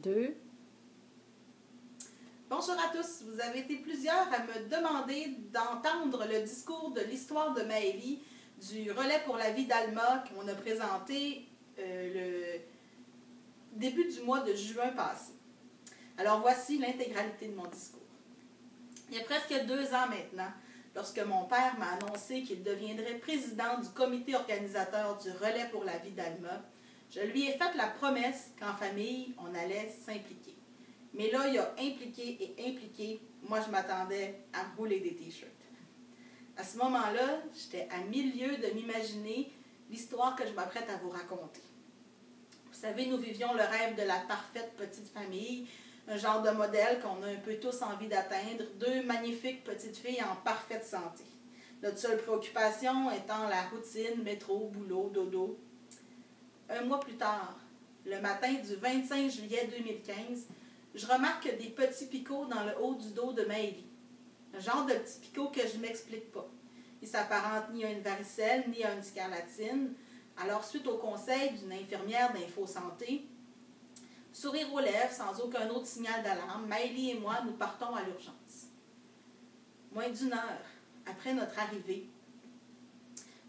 2. Bonjour à tous. Vous avez été plusieurs à me demander d'entendre le discours de l'histoire de Maëlie du relais pour la vie d'Alma qu'on a présenté le début du mois de juin passé. Alors voici l'intégralité de mon discours. Il y a presque 2 ans maintenant, lorsque mon père m'a annoncé qu'il deviendrait président du comité organisateur du relais pour la vie d'Alma, je lui ai fait la promesse qu'en famille, on allait s'impliquer. Mais là, il a impliqué. Moi, je m'attendais à rouler des t-shirts. À ce moment-là, j'étais à milieu de m'imaginer l'histoire que je m'apprête à vous raconter. Vous savez, nous vivions le rêve de la parfaite petite famille, un genre de modèle qu'on a un peu tous envie d'atteindre, 2 magnifiques petites filles en parfaite santé. Notre seule préoccupation étant la routine, métro, boulot, dodo. 1 mois plus tard, le matin du 25 juillet 2015, je remarque des petits picots dans le haut du dos de Maëlie. Un genre de petits picots que je ne m'explique pas. Ils s'apparentent ni à une varicelle, ni à une scarlatine. Alors, suite au conseil d'une infirmière d'InfoSanté, sourire aux lèvres, sans aucun autre signal d'alarme, Maëlie et moi, nous partons à l'urgence. Moins d'1 heure après notre arrivée,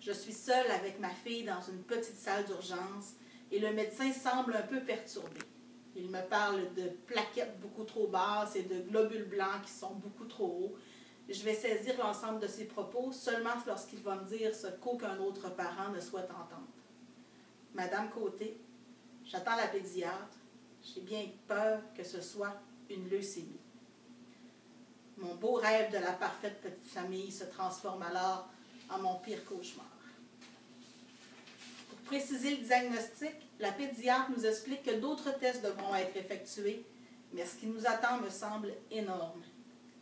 je suis seule avec ma fille dans une petite salle d'urgence et le médecin semble un peu perturbé. Il me parle de plaquettes beaucoup trop basses et de globules blancs qui sont beaucoup trop hauts. Je vais saisir l'ensemble de ses propos seulement lorsqu'il va me dire ce qu'aucun autre parent ne souhaite entendre. Madame Côté, j'attends la pédiatre. J'ai bien peur que ce soit une leucémie. Mon beau rêve de la parfaite petite famille se transforme alors en mon pire cauchemar. Pour préciser le diagnostic, la pédiatre nous explique que d'autres tests devront être effectués, mais ce qui nous attend me semble énorme.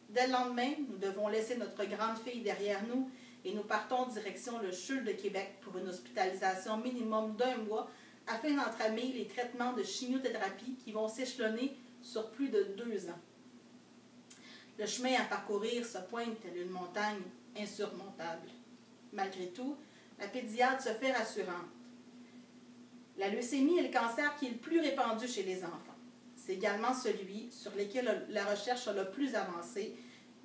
Dès le lendemain, nous devons laisser notre grande fille derrière nous et nous partons direction le CHUL de Québec pour une hospitalisation minimum d'1 mois afin d'entamer les traitements de chimiothérapie qui vont s'échelonner sur plus de 2 ans. Le chemin à parcourir se pointe tel une montagne insurmontable. Malgré tout, la pédiatre se fait rassurante. La leucémie est le cancer qui est le plus répandu chez les enfants. C'est également celui sur lequel la recherche a le plus avancé,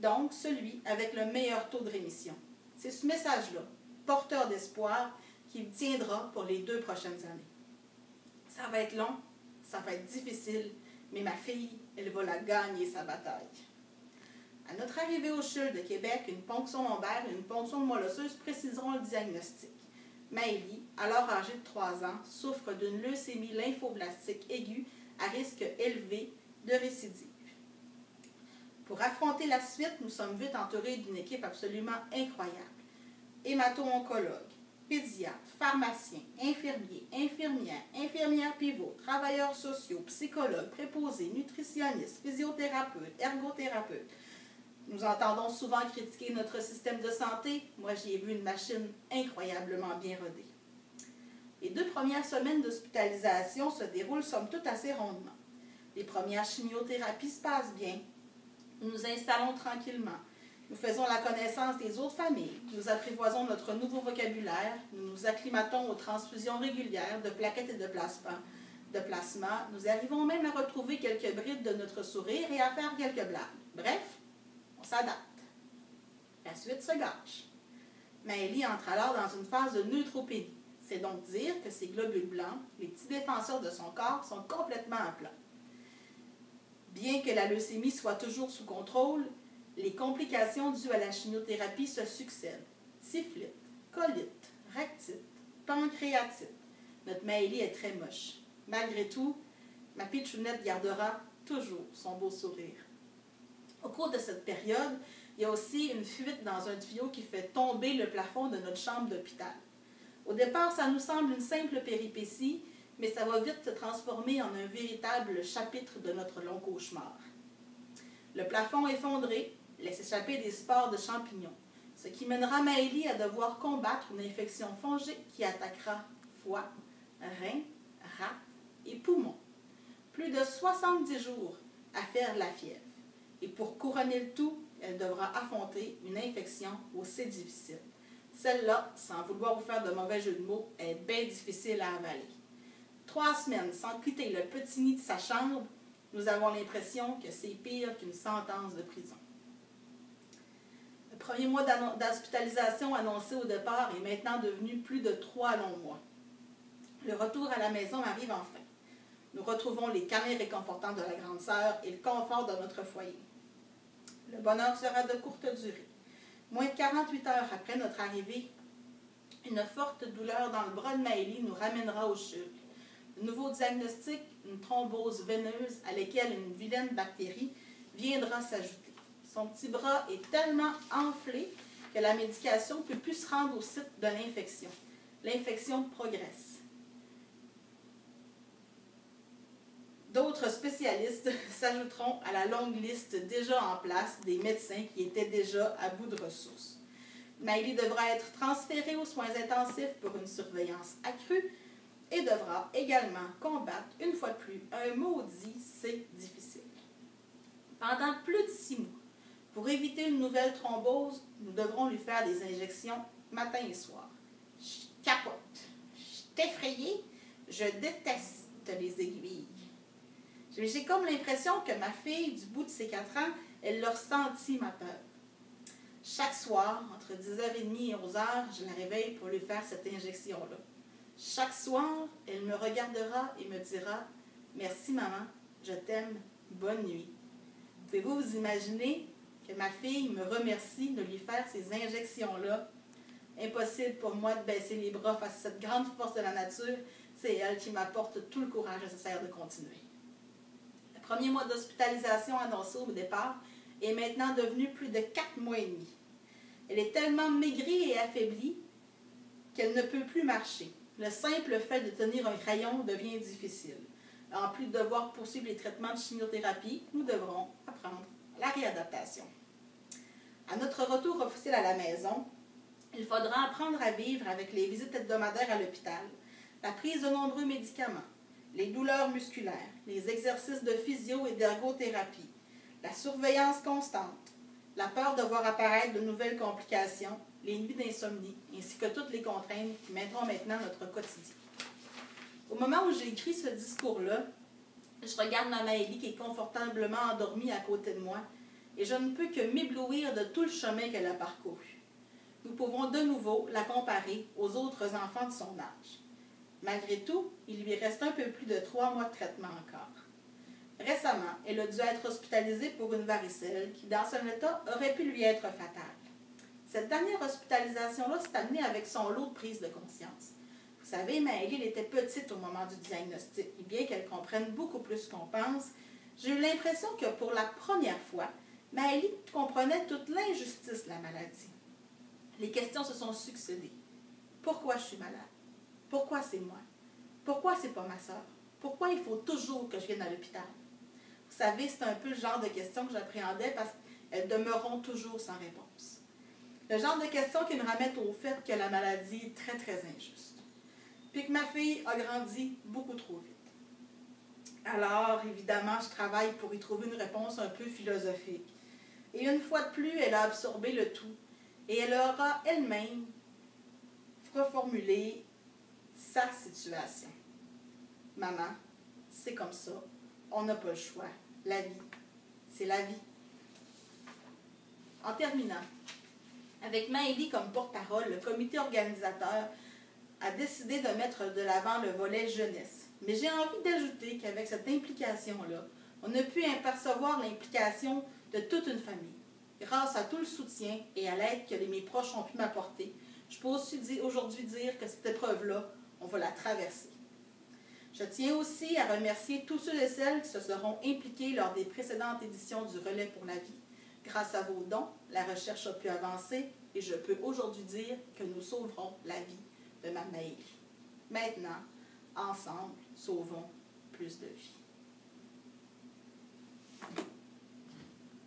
donc celui avec le meilleur taux de rémission. C'est ce message-là, porteur d'espoir, qui me tiendra pour les 2 prochaines années. Ça va être long, ça va être difficile, mais ma fille, elle va la gagner, sa bataille. À notre arrivée au CHUL de Québec, une ponction lombaire et une ponction de moelle osseuse préciseront le diagnostic. Maëlie, alors âgée de 3 ans, souffre d'une leucémie lymphoblastique aiguë à risque élevé de récidive. Pour affronter la suite, nous sommes vite entourés d'une équipe absolument incroyable. Hémato-oncologues, pédiatres, pharmaciens, infirmiers, infirmières pivots, travailleurs sociaux, psychologues, préposés, nutritionnistes, physiothérapeutes, ergothérapeutes. Nous entendons souvent critiquer notre système de santé. Moi, j'y ai vu une machine incroyablement bien rodée. Les 2 premières semaines d'hospitalisation se déroulent somme toute assez rondement. Les premières chimiothérapies se passent bien. Nous nous installons tranquillement. Nous faisons la connaissance des autres familles. Nous apprivoisons notre nouveau vocabulaire. Nous nous acclimatons aux transfusions régulières de plaquettes et de plasma. Nous arrivons même à retrouver quelques brides de notre sourire et à faire quelques blagues. Bref, on s'adapte. La suite se gâche. Maëlie entre alors dans une phase de neutropénie. C'est donc dire que ces globules blancs, les petits défenseurs de son corps, sont complètement à plat. Bien que la leucémie soit toujours sous contrôle, les complications dues à la chimiothérapie se succèdent. Typhlite, colite, ractite, pancréatite. Notre Maëlie est très moche. Malgré tout, ma pitchounette gardera toujours son beau sourire. Au cours de cette période, il y a aussi une fuite dans un tuyau qui fait tomber le plafond de notre chambre d'hôpital. Au départ, ça nous semble une simple péripétie, mais ça va vite se transformer en un véritable chapitre de notre long cauchemar. Le plafond effondré laisse échapper des spores de champignons, ce qui mènera Maëlie à devoir combattre une infection fongique qui attaquera foie, reins, rate et poumons. Plus de 70 jours à faire la fièvre. Et pour couronner le tout, elle devra affronter une infection aussi difficile. Celle-là, sans vouloir vous faire de mauvais jeu de mots, est bien difficile à avaler. 3 semaines sans quitter le petit nid de sa chambre, Nous avons l'impression que c'est pire qu'une sentence de prison. Le premier mois d'hospitalisation annoncé au départ est maintenant devenu plus de 3 longs mois. Le retour à la maison arrive enfin. Nous retrouvons les câlins réconfortants de la grande sœur et le confort de notre foyer. Le bonheur sera de courte durée. Moins de 48 heures après notre arrivée, une forte douleur dans le bras de Maëlie nous ramènera au CHUV. Le nouveau diagnostic, une thrombose veineuse à laquelle une vilaine bactérie viendra s'ajouter. Son petit bras est tellement enflé que la médication ne peut plus se rendre au site de l'infection. L'infection progresse. D'autres spécialistes s'ajouteront à la longue liste déjà en place des médecins qui étaient déjà à bout de ressources. Maëlie devra être transférée aux soins intensifs pour une surveillance accrue et devra également combattre, une fois de plus, un maudit c'est difficile. Pendant plus de 6 mois, pour éviter une nouvelle thrombose, nous devrons lui faire des injections matin et soir. Je capote, je suis effrayée, je déteste les aiguilles. J'ai comme l'impression que ma fille, du bout de ses 4 ans, elle l'a ressenti ma peur. Chaque soir, entre 10h30 et 11h, je la réveille pour lui faire cette injection-là. Chaque soir, elle me regardera et me dira « Merci maman, je t'aime, bonne nuit ». Pouvez-vous vous imaginer que ma fille me remercie de lui faire ces injections-là? Impossible pour moi de baisser les bras face à cette grande force de la nature. C'est elle qui m'apporte tout le courage nécessaire de continuer. Le premier mois d'hospitalisation annoncé au départ est maintenant devenu plus de 4 mois et demi. Elle est tellement maigrie et affaiblie qu'elle ne peut plus marcher. Le simple fait de tenir un crayon devient difficile. En plus de devoir poursuivre les traitements de chimiothérapie, nous devrons apprendre la réadaptation. À notre retour officiel à la maison, il faudra apprendre à vivre avec les visites hebdomadaires à l'hôpital, la prise de nombreux médicaments, les douleurs musculaires, les exercices de physio et d'ergothérapie, la surveillance constante, la peur de voir apparaître de nouvelles complications, les nuits d'insomnie, ainsi que toutes les contraintes qui mettront maintenant notre quotidien. Au moment où j'ai écrit ce discours-là, je regarde ma Maëlie qui est confortablement endormie à côté de moi et je ne peux que m'éblouir de tout le chemin qu'elle a parcouru. Nous pouvons de nouveau la comparer aux autres enfants de son âge. Malgré tout, il lui reste un peu plus de 3 mois de traitement encore. Récemment, elle a dû être hospitalisée pour une varicelle qui, dans son état, aurait pu lui être fatale. Cette dernière hospitalisation-là s'est amenée avec son lot de prise de conscience. Vous savez, Maëlie, elle était petite au moment du diagnostic, et bien qu'elle comprenne beaucoup plus qu'on pense, j'ai eu l'impression que pour la première fois, Maëlie comprenait toute l'injustice de la maladie. Les questions se sont succédées. Pourquoi je suis malade? Pourquoi c'est moi? Pourquoi c'est pas ma sœur? Pourquoi il faut toujours que je vienne à l'hôpital? Vous savez, c'est un peu le genre de questions que j'appréhendais parce qu'elles demeureront toujours sans réponse. Le genre de questions qui me ramènent au fait que la maladie est très, très injuste. Puis que ma fille a grandi beaucoup trop vite. Alors, évidemment, je travaille pour y trouver une réponse un peu philosophique. Et une fois de plus, elle a absorbé le tout. Et elle aura elle-même reformulé sa situation. Maman, c'est comme ça. On n'a pas le choix. La vie, c'est la vie. En terminant, avec Maëlie comme porte-parole, le comité organisateur a décidé de mettre de l'avant le volet jeunesse. Mais j'ai envie d'ajouter qu'avec cette implication-là, on a pu apercevoir l'implication de toute une famille. Grâce à tout le soutien et à l'aide que mes proches ont pu m'apporter, je peux aussi aujourd'hui dire que cette épreuve-là, on va la traverser. Je tiens aussi à remercier tous ceux et celles qui se seront impliqués lors des précédentes éditions du Relais pour la vie. Grâce à vos dons, la recherche a pu avancer et je peux aujourd'hui dire que nous sauverons la vie de ma Maëlie. Maintenant, ensemble, sauvons plus de vies.